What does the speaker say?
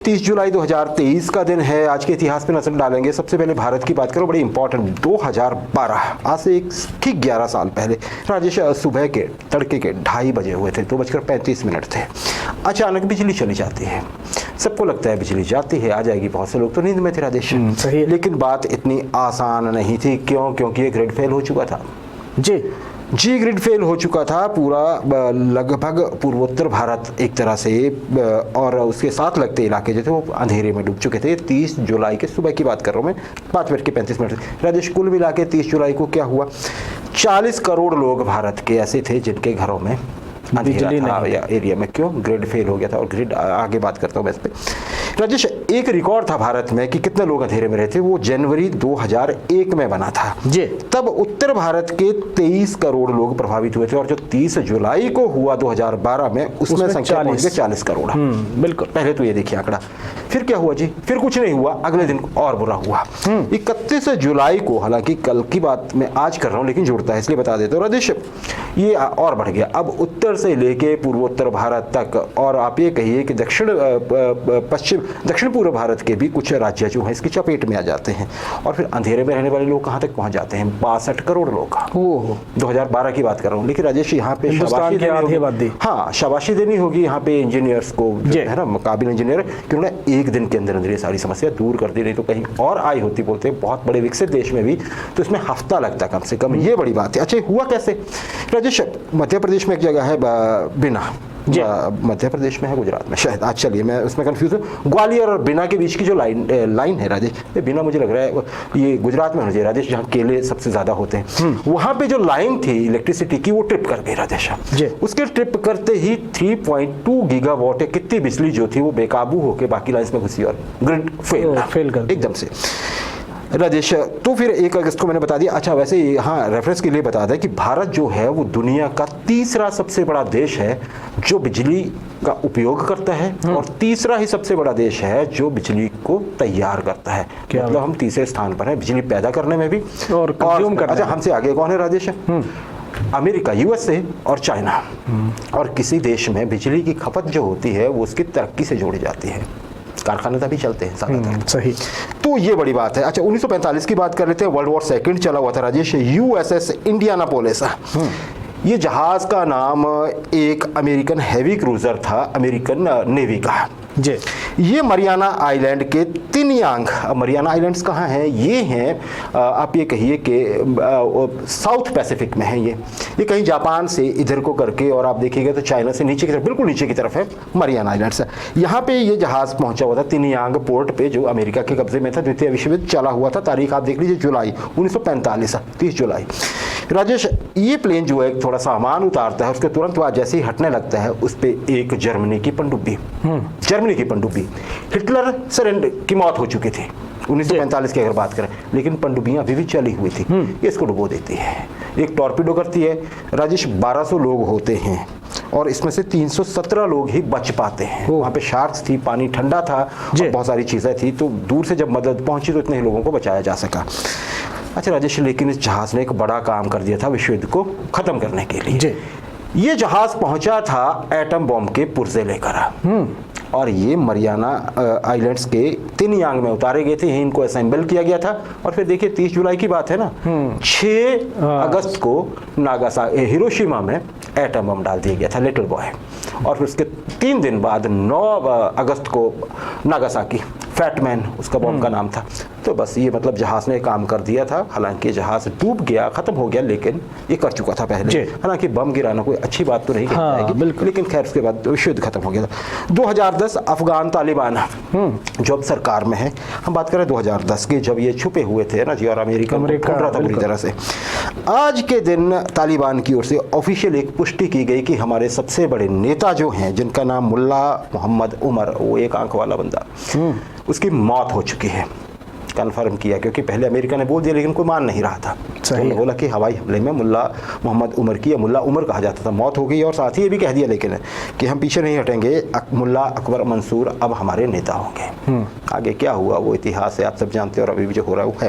30 जुलाई 2023 का दिन है। आज के इतिहास पे नजर डालेंगे। सबसे पहले भारत की बात करो, बड़ी इंपॉर्टेंट। 2012 आज से ठीक 11 साल पहले राजेश, सुबह के तड़के के 2:30 बजे हुए थे। 2:35 थे। अचानक बिजली चली जाती है। सबको लगता है बिजली जाती है, आ जाएगी। बहुत से लोग तो नींद में थे राजेश। सही। लेकिन बात इतनी आसान नहीं थी। क्यों? क्योंकि ये ग्रिड फेल हो चुका था। जी ग्रिड फेल हो चुका था पूरा, लगभग पूर्वोत्तर भारत एक तरह से, और उसके साथ लगते इलाके जो थे वो अंधेरे में डूब चुके थे। 30 जुलाई के सुबह की बात कर रहा हूँ मैं, 5:35 राजेश। कुल मिला के 30 जुलाई को क्या हुआ, 40 करोड़ लोग भारत के ऐसे थे जिनके घरों में अंधेरा था या एरिया में। क्यों? ग्रिड फेल हो गया था। और ग्रिड आगे बात करता हूँ मैं इस पे राजेश। एक रिकॉर्ड था भारत में कि कितने लोग अंधेरे में रहते, वो जनवरी 2001 में बना था जी। तब उत्तर भारत के 23 करोड़ लोग प्रभावित हुए थे। और जो 30 जुलाई को हुआ 2012 में, उसमें संख्या पहुंच गई 40 करोड़। बिल्कुल। पहले तो ये देखिए आंकड़ा। फिर क्या हुआ जी? फिर कुछ नहीं हुआ। अगले दिन और बुरा हुआ। 31 जुलाई को, हालांकि कल की बात मैं आज कर रहा हूं लेकिन जुड़ता है इसलिए बता देता हूं राजेश, ये और बढ़ गया। अब उत्तर से लेके पूर्वोत्तर भारत तक, और आप ये कहिए कि दक्षिण पूर्व भारत के भी कुछ राज्य जो हैं इसकी चपेट में आ जाते हैं। और फिर अंधेरे में रहने वाले लोग कहाँ तक पहुंच जाते हैं? 62 करोड़ लोग। 2012 की बात कर रहा हूँ। लेकिन राजेश यहाँ पे शाबाशी देनी होगी यहाँ पे इंजीनियर्स को, है ना, काबिल इंजीनियर, कि उन्होंने एक दिन के अंदर अंदर ये सारी समस्या दूर कर दी। नहीं तो कहीं और आई होती, बोलते बहुत बड़े विकसित देश में भी तो इसमें हफ्ता लगता कम से कम। ये बड़ी बात है। अच्छा, हुआ कैसे राजेश? मध्य प्रदेश में एक जगह है बिना, मध्य प्रदेश में है, गुजरात में शायद, आज चलिए मैं उसमें कंफ्यूज हूँ। ग्वालियर और बिना के बीच की जो लाइन है राजेश, ये बिना मुझे लग रहा है ये गुजरात में होना चाहिए राजेश, जहाँ केले सबसे ज्यादा होते हैं। वहां पे जो लाइन थी इलेक्ट्रिसिटी की, वो ट्रिप कर गई राजेश। उसके ट्रिप करते ही 3.2 गीगावाट कितनी बिजली जो थी वो बेकाबू होकर बाकी लाइन में घुसी और ग्रिड फेल कर एकदम से राजेश। तो फिर 1 अगस्त को मैंने बता दिया। अच्छा, वैसे यहाँ रेफरेंस के लिए बता दें कि भारत जो है वो दुनिया का तीसरा सबसे बड़ा देश है जो बिजली का उपयोग करता है, और तीसरा ही सबसे बड़ा देश है जो बिजली को तैयार करता है। मतलब हम तीसरे स्थान पर है बिजली पैदा करने में भी और कंज्यूम करने में। अच्छा, हमसे आगे कौन है राजेश? अमेरिका, यूएसए और चाइना। और किसी देश में बिजली की खपत जो होती है वो उसकी तरक्की से जोड़ी जाती है। कारखाने तभी चलते हैं ज्यादातर। सही। तो ये बड़ी बात है। अच्छा, 1945 की बात कर लेते हैं। वर्ल्ड वॉर सेकंड चला हुआ था राजेश। यूएसएस इंडियानापोलिस, ये जहाज का नाम एक अमेरिकन हैवी क्रूजर था, अमेरिकन नेवी का जी। ये मरियाना आइलैंड के तिनयांग, मरियाना आइलैंड्स कहाँ हैं? ये हैं आप ये कहिए कि साउथ पैसिफिक में है। ये कहीं जापान से इधर को करके, और आप देखिएगा तो चाइना से नीचे की तरफ, बिल्कुल नीचे की तरफ है मरियाना आइलैंड्स। यहाँ पे ये जहाज पहुंचा हुआ था तिनयांग पोर्ट पे, जो अमेरिका के कब्जे में था। द्वितीय विश्व युद्ध चला हुआ था। तारीख आप देख लीजिए, जुलाई 1945, 30 जुलाई राजेश। ये प्लेन जो है थोड़ा सामान उतारता है, उसके तुरंत बाद जैसे ही हटने लगता है उस पर एक जर्मनी की पनडुब्बी, हिटलर सरेंडर की मौत हो चुकी थी 1945 की अगर बात करें, लेकिन पनडुब्बियां अभी भी चली हुई थी। ये इसको डुबो देती है। एक टॉर्पीडो करती है राजेश। 1200 लोग होते हैं और इसमें से 317 लोग ही बच पाते हैं। वहाँ पे शार्क्स थी, पानी ठंडा था और बहुत सारी चीजें थी, तो दूर से जब मदद पहुंची तो इतने ही लोगों को बचाया जा सका। अच्छा राजेश, लेकिन इस जहाज ने एक बड़ा काम कर दिया था विश्व युद्ध को खत्म करने के लिए। ये जहाज पहुंचा था एटम बॉम्ब के पुर्जे लेकर, और ये मरियाना आइलैंड्स के तिनयांग में उतारे गए थे। इनको असेंबल किया गया था। और फिर देखिए 30 जुलाई की बात है ना, 6 अगस्त को हिरोशिमा में एटम बम डाल दिया गया था, लिटिल बॉय। और फिर उसके 3 दिन बाद 9 अगस्त को नागासाकी, फैटमैन उसका बॉम्ब का नाम था। तो बस ये मतलब जहाज ने काम कर दिया था। हालांकि जहाज डूब गया, खत्म हो गया, लेकिन ये कर चुका था पहले। हालांकि बम गिराना कोई अच्छी बात तो नहीं कही जाएगी, लेकिन खैर उसके बाद विश्व युद्ध खत्म हो गया था। 2010 अफगान तालिबान जो अब सरकार में है, हम बात करें 2010 की, जब ये छुपे हुए थे ना जी, और अमेरिका ढूंढ रहा था पूरी तरह से। आज के दिन तालिबान की ओर से ऑफिशियल एक पुष्टि की गई कि हमारे सबसे बड़े नेता जो हैं, जिनका नाम मुल्ला मोहम्मद उमर, वो एक आंख वाला बंदा, उसकी मौत हो चुकी है। कन्फर्म किया, क्योंकि पहले अमेरिका ने बोल दिया लेकिन कोई मान नहीं रहा था। तो बोला कि हवाई हमले में मुल्ला मोहम्मद उमर की, या मुल्ला उमर कहा जाता था, मौत हो गई। और साथ ही ये भी कह दिया लेकिन कि हम पीछे नहीं हटेंगे, मुल्ला अकबर मंसूर अब हमारे नेता होंगे। आगे क्या हुआ वो इतिहास है, आप सब जानते हैं, और अभी भी जो हो रहा है वो है।